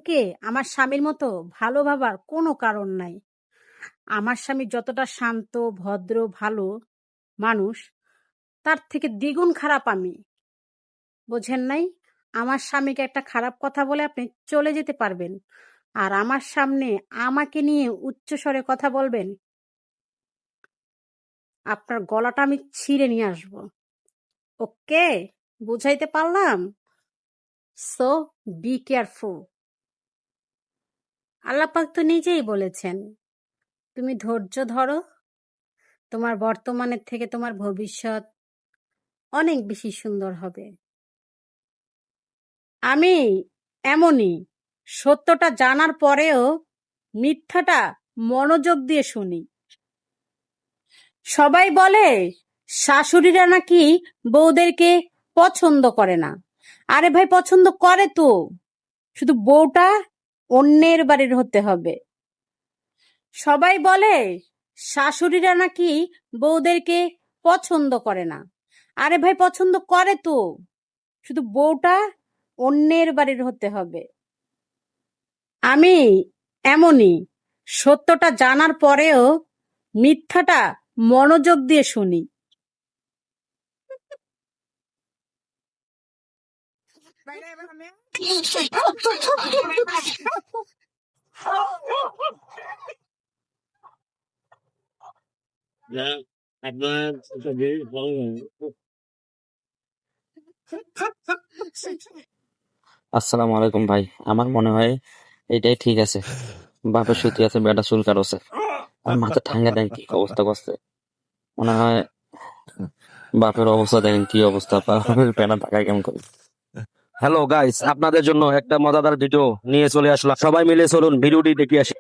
বউকে আমার স্বামীর মতো ভালো ভাবার কোনো কারণ নাই। আমার স্বামী যতটা শান্ত, ভদ্র, ভালো মানুষ, তার থেকে দ্বিগুণ খারাপ আমি। বোঝেন নাই? আমার স্বামীকে একটা খারাপ কথা বলে আপনি চলে যেতে পারবেন, আর আমার সামনে আমাকে নিয়ে উচ্চস্বরে কথা বলবেন, আপনার গলাটা আমি ছিঁড়ে নিয়ে আসবো। ওকে, বুঝাইতে পারলাম? So be careful. আল্লাহ পাক তো নিজেই বলেছেন, তুমি ধৈর্য ধরো, তোমার বর্তমানের থেকে তোমার ভবিষ্যৎ অনেক বেশি সুন্দর হবে। আমি এমনই, সত্যটা জানার পরেও মিথ্যাটা মনোযোগ দিয়ে শুনি। সবাই বলে শাশুড়িরা নাকি বউদেরকে পছন্দ করে না। আরে ভাই, পছন্দ করে তো, শুধু বউটা অন্যের বাড়ির হতে হবে। সবাই বলে শাশুড়িরা নাকি বউদেরকে পছন্দ করে না। আরে ভাই, পছন্দ করে তো, শুধু বউটা অন্যের বাড়ির হতে হবে। আমি এমনই, সত্যটা জানার পরেও মিথ্যাটা মনোযোগ দিয়ে শুনি। আসসালামু আলাইকুম ভাই। আমার মনে হয় এটাই ঠিক আছে। বাপের সুতি আছে, বেটা চুল কাটছে, আর মাথা ঠাঙ্গা দেন কি অবস্থা করছে। মনে হয় বাপের অবস্থা দেখেন কি অবস্থা, বাপের পেনা থাকায় কেমন করে। হ্যালো গাইস, আপনাদের জন্য একটা মজাদার ভিডিও নিয়ে চলে আসলাম, সবাই মিলে চলুন ভিডিওটি দেখে আসি।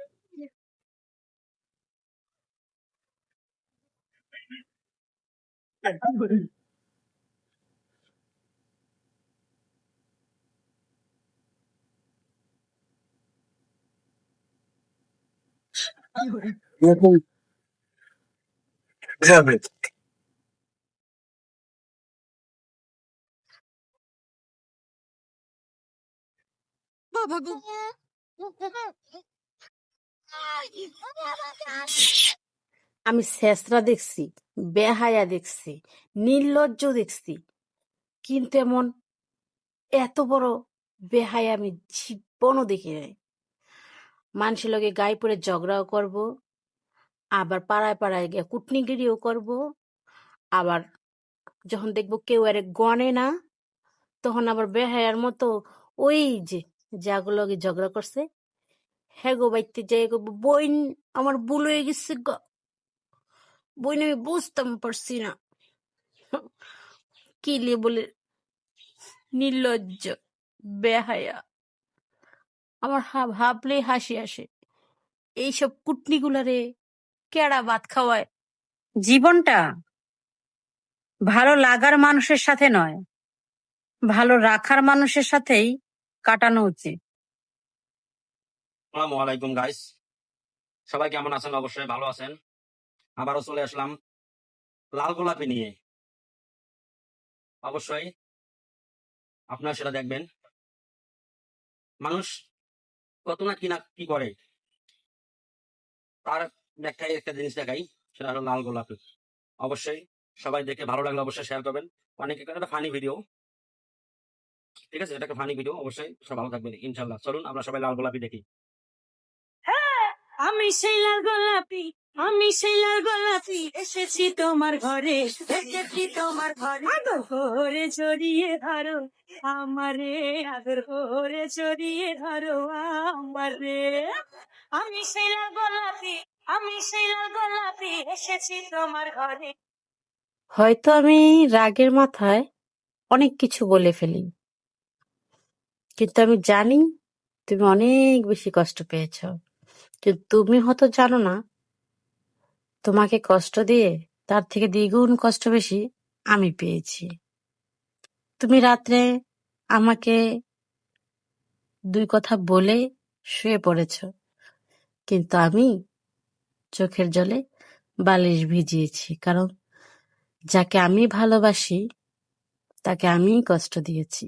আমি ছেঁচড়া দেখছি, বেহায়া দেখছি, নির্লজ্জ দেখছি, কিন্তু এমন এত বড় বেহায়া আমি জীবনও দেখি নাই। মানুষের লগে গায়ে পড়ে ঝগড়াও করব, আবার পাড়ায় পাড়ায় গিয়ে কুটনিগিরিও করব, আবার যখন দেখবো কেউ আরে গনে না, তখন আবার বেহায়ার মতো ওই যে যাগুলো লগে ঝগড়া করছে হ্যাগো বাইতে যাই বইন আমার ভুল হয়ে গেছে গো, বইন আমি বুঝতাম পারছি না, কি লিয়ে বলে নির্লজ্জ বেহায়া। আমার ভাবলেই হাসি আসে, এইসব কুটনিগুলারে কেডা ভাত খাওয়ায়। জীবনটা ভালো লাগার মানুষের সাথে নয়, ভালো রাখার মানুষের সাথেই কাটানো উচিত। আসসালামু আলাইকুম গাইস, সবাই কেমন আছেন? অবশ্যই ভালো আছেন। আবারও চলে আসলাম লাল গোলাপি নিয়ে। অবশ্যই আপনারা সেটা দেখবেন। মানুষ কত না কি করে, তার ব্যাখ্যায় একটা জিনিস দেখাই, সেটা হলো লাল গোলাপি। অবশ্যই সবাই দেখে ভালো লাগলে অবশ্যই শেয়ার করবেন। অনেকে একটা ফানি ভিডিও, ঠিক আছে, এটা একটা ফানি ভিডিও। অবশ্যই সব ভালো থাকবেন ইনশাল্লাহ। চলুন আমরা সবাই লাল গোলাপি দেখি। আমি সেই লাল গোলাপি, আমি সেই লাল গোলাপি, এসেছি তোমার ঘরে, এসেছি তোমার ঘরে, আদর করে জড়িয়ে ধরো আমারে, আদর করে জড়িয়ে ধরো আমারে। আমি সেই লাল গোলাপি, আমি সেই লাল গোলাপি, এসেছি তোমার ঘরে। হয়তো আমি রাগের মাথায় অনেক কিছু বলে ফেলি, কিন্তু আমি জানি তুমি অনেক বেশি কষ্ট পেয়েছো, কিন্তু তুমি হয়তো জানো না, তোমাকে কষ্ট দিয়ে তার থেকে দ্বিগুণ কষ্ট বেশি আমি পেয়েছি। তুমি রাত্রে আমাকে দুই কথা বলে শুয়ে পড়েছ, কিন্তু আমি চোখের জলে বালিশ ভিজিয়েছি, কারণ যাকে আমি ভালোবাসি তাকে আমিই কষ্ট দিয়েছি।